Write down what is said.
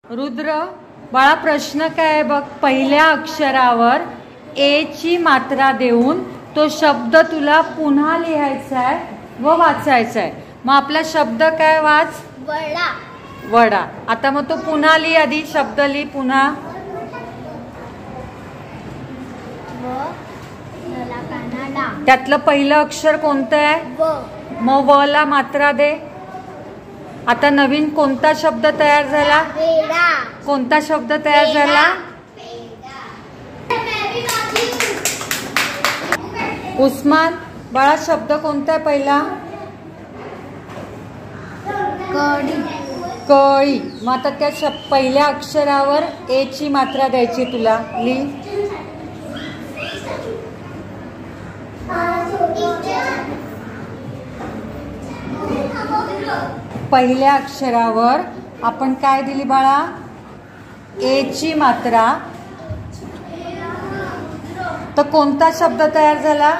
रुद्र बाळा, प्रश्न काय आहे बघ. पहिल्या अक्षरावर ए ची मात्रा देऊन तो शब्द तुला पुन्हा लिहायचा आहे व वाचायचा आहे. मग आपला शब्द काय? वाच. वडा. वडा. आता मग तो पुन्हा लिह. आधी शब्द लिह पुन्हा. त्यातलं पहिलं अक्षर कोणतं आहे? व. मग व ला मात्रा दे. आता नवीन कोणता शब्द तयार झाला? वेडा. कोणता शब्द तयार झाला? उस्मान बाळा, शब्द कोणता आहे पहिला? कडी. कळी. मग आता त्या पहिल्या अक्षरावर ए ची मात्रा द्यायची तुला. लिह. पहिल्या अक्षरावर आपण काय दिली बाळा? ए ची मात्रा. तर कोणता शब्द तयार झाला?